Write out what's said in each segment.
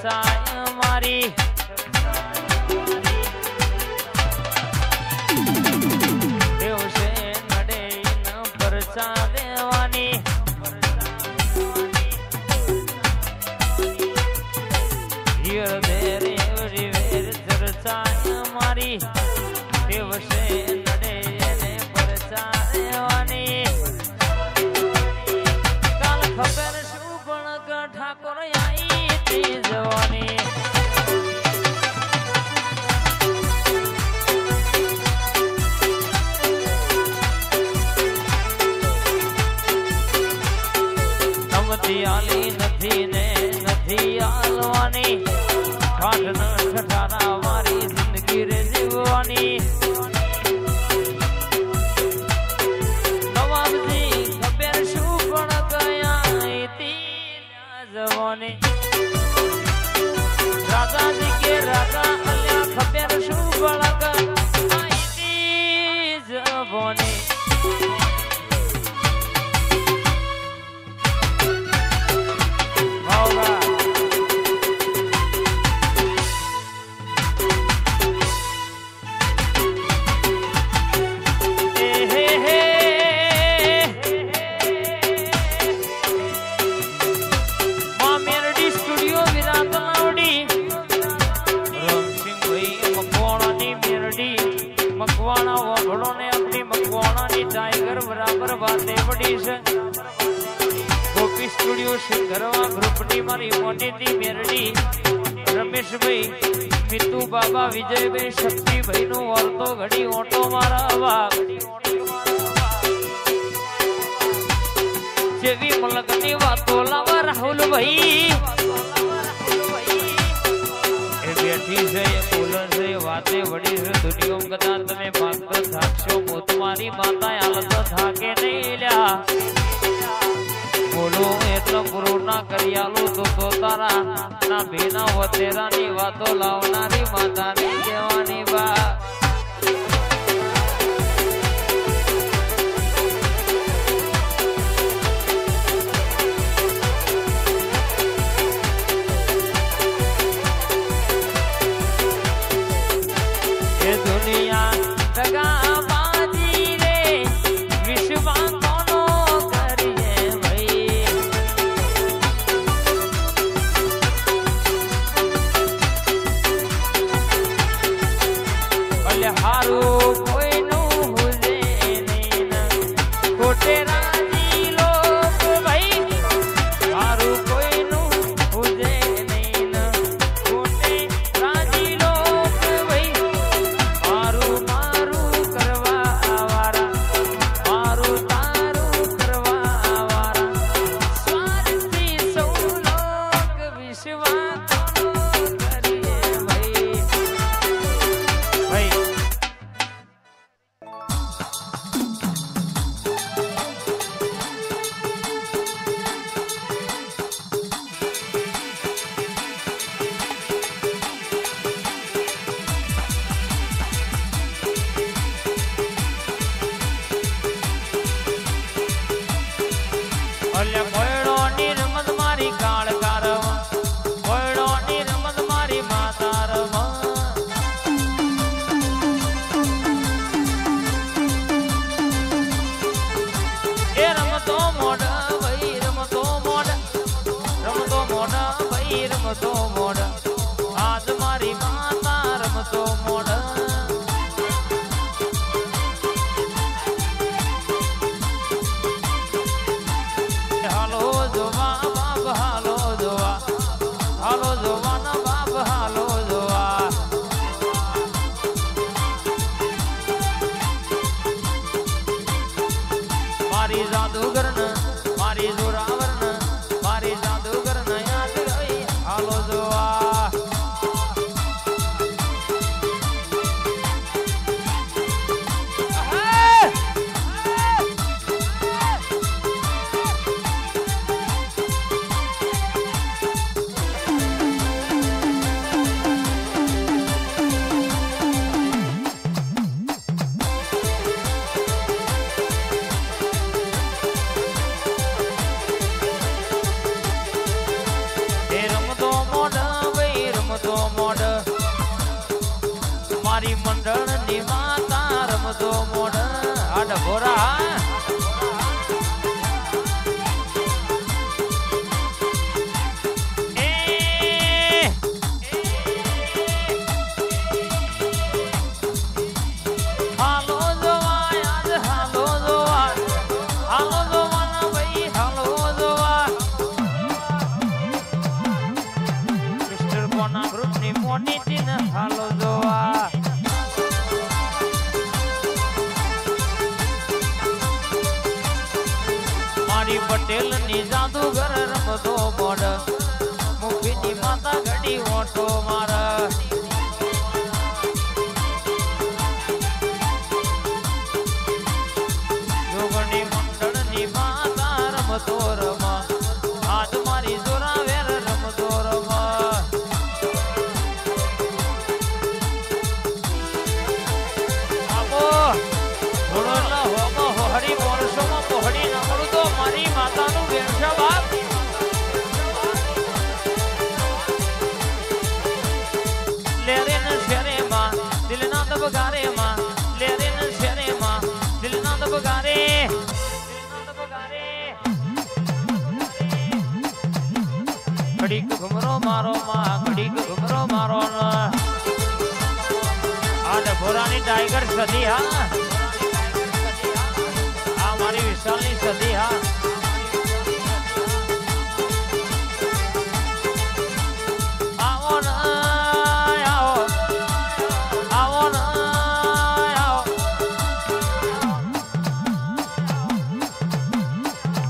चर्चाए मारी देवसे नडे न परचा देवानी हियर देर एवरी वेर चर्चाए मारी देवसे नडे ने परचा देवानी काल खबर शू पण ठाकोर आई ती जवानी आली नथी ने नथी आलवानी ठाठ न ठठाना मारी जिंदगी रे जीववानी नवाब जी खबर शू पण गया इती जवानी राजा जी के राजा अल्या खबर शू पण गया इती जवानी गोपी स्टूडियो सिंगरवा ग्रुपनी मारी मोटी थी मेरडी रमेश भाई मितू बाबा विजय भाई शक्ति भाई नु और तो घड़ी ओटो मारा वाग जेवी मुलकनी वातो लावा राहुल भाई ए बेटी से बोलन से वाते बड़ी से दुनिया में कदा तमे भागतो थाक्शो मोत मारी माता आलत थाके नहीं ल्या बोलो एटलो गुरु ना करियालो तो तारा ना बेना व तेरा नी वातो लावनारी माता नी जवानी बा ये दुनिया दगा बाजी रे विश्वा हारू कोई नु हुजे नीन कोटे राजी लोग भाई हारू कोई नु हुजे नीन कोटे राजी लोग भाई हारू मारू करवा आवारा मारू तारू करवा आवारा स्वार्थी सौ लोग विश्वा रमतो मोड़ आज मारी माता रमतो मोड़ हालो जोवा बाप हालो जोवा ना बाप हालो जोवा मारी जादूगर न मारी जोरावर न मारी जादूगर न याद रही हालो जोवा મારી મંડળની માતા રમતો મોડ આ ડભોરા પટેલ ની જાદુગર રમતો મોડ મુખી માતા ઘડી ઓટો મારા જોગણી મંડળ ની માતા રમતો રમા આજ મારી જોરાવેર રમતો રમા આપો થોડો હોમો હોહડી મોરસોમાં પોહડી નમળું તો મારી માતાનું વેણસા બાપ લેરે ન શેરે માં દિલના દબગારે માં લેરે ન શેરે માં દિલના દબગારે ઘડીક ઘુમરો મારો માં ઘડીક ઘુમરો મારો આ ડભોરાની ટાઈગર સદી હા મારી વિશાલની સદી હા આવો ન આવો આવો ન આવો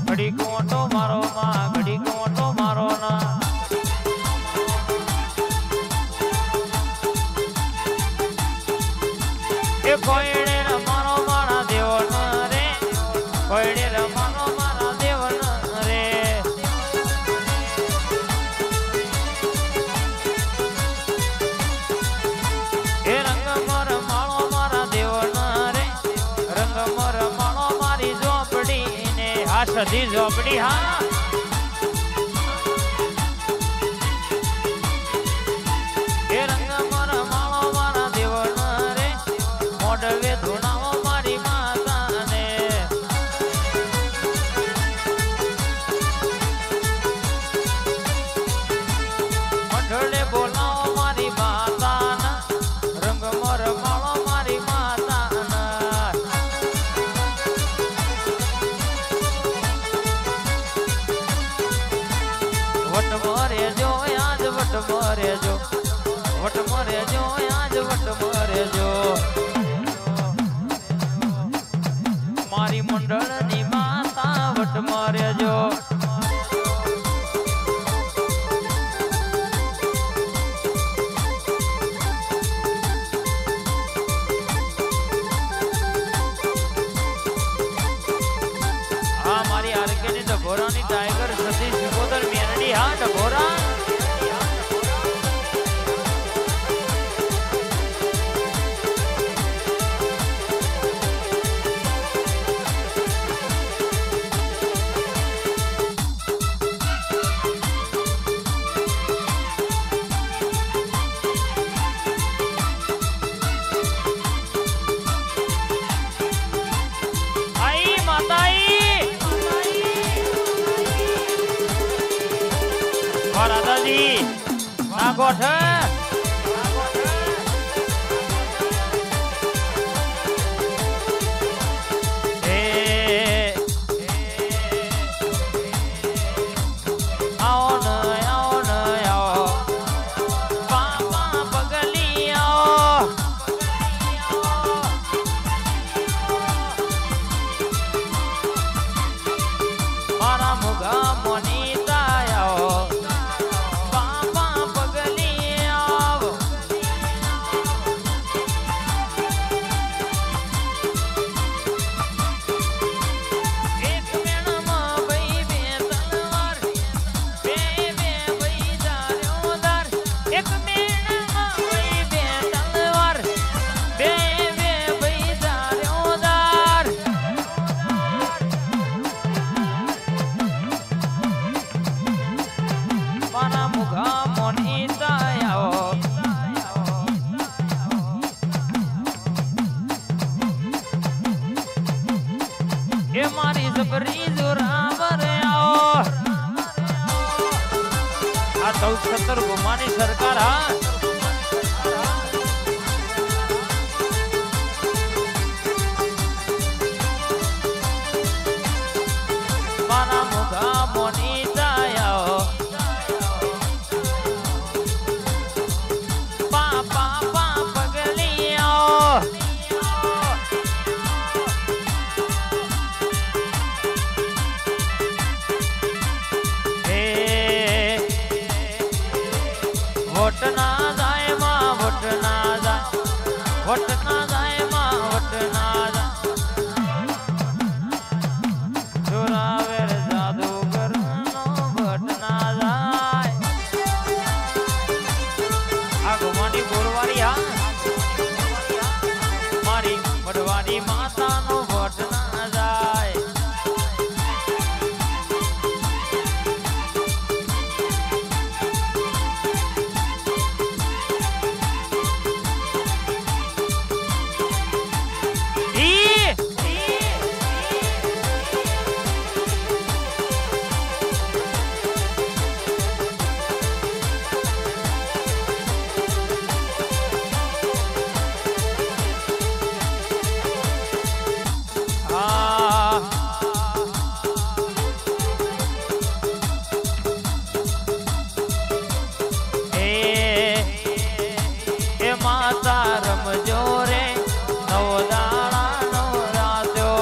ઘડી કોટો મારો માં ઘડી કોટો મારો ના એ કોઈને મારો મારા દેવો ન કોઈને રમવાનો મારા દેવન રે એ રંગમર માળો મારા દેવન રે રંગમર માળો મારી ઝોપડી ને આ સધી ઝોપડી હા એ રંગમર માળો મારા દેવન રે મોઢવે ધૂણાવો મારી માતા ને બોલાવો મારી માતાના રંગમર માળો મારી માતાના વટ મરે જો આજ વટ મરે જો વટ મરે જો આજ વટ મરે જો મારી મંડળની માતા વટ મરે જો ડભોરાની ટાઈગર સતી સિકોદર મેરડી હા ડભોરા આઈ માતાઈ દાદાજી ના ગોઠ આવો ન આવો ન આવો પાપા પગલી આવો મારા મુગા મોની તાયો जबरी जोरावर आओ आ 14-17 घुमानी सरकार हा माना मुगा मोनी जाओ पापा पगली आओ वोट ना जाए माँ वोट ना जाए वोट ना जाए माँ वोट ना जाए चुरावेर जादूगर नो वोट ना जाए आगुमानी बोरवारी हा मारी बड़वानी माता नो वोट ना जाए माता रमजो रे नवदाणा नवरात्यो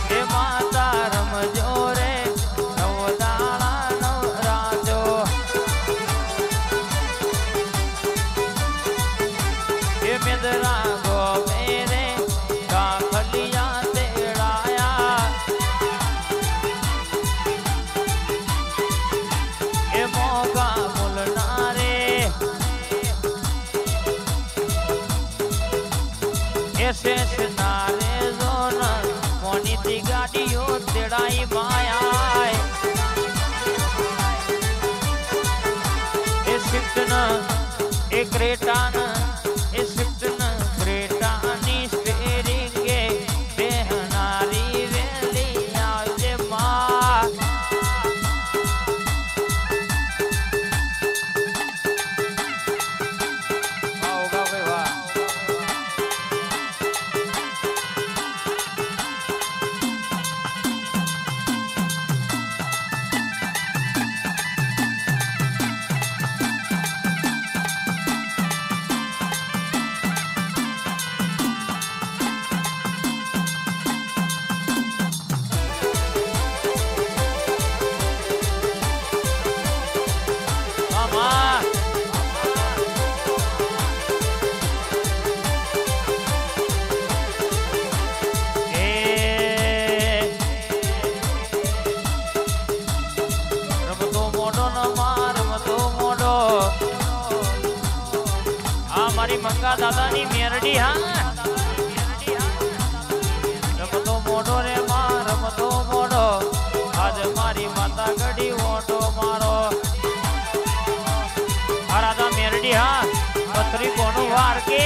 हे माता रमजो रे नवदाणा नवरात्यो हे मिदरा गो मेरे काखलिया तेड़ाया मोगा मुलना रे ऐसे नारे जोन मोनी दी गाड़ियों तेड़ाई माया ए सिफ्टन ए क्रेटान ए सिफ्टन क्रेटानी स्टेरिंग के बेहनारी वेली आजे माँ मारी मंगा दादा नी मेरडी हा रमतो मोडो रे मां रमतो मोडो आज मारी माता गड़ी ओटो मारो राधा मेरडी हा पथरी कोनु वार के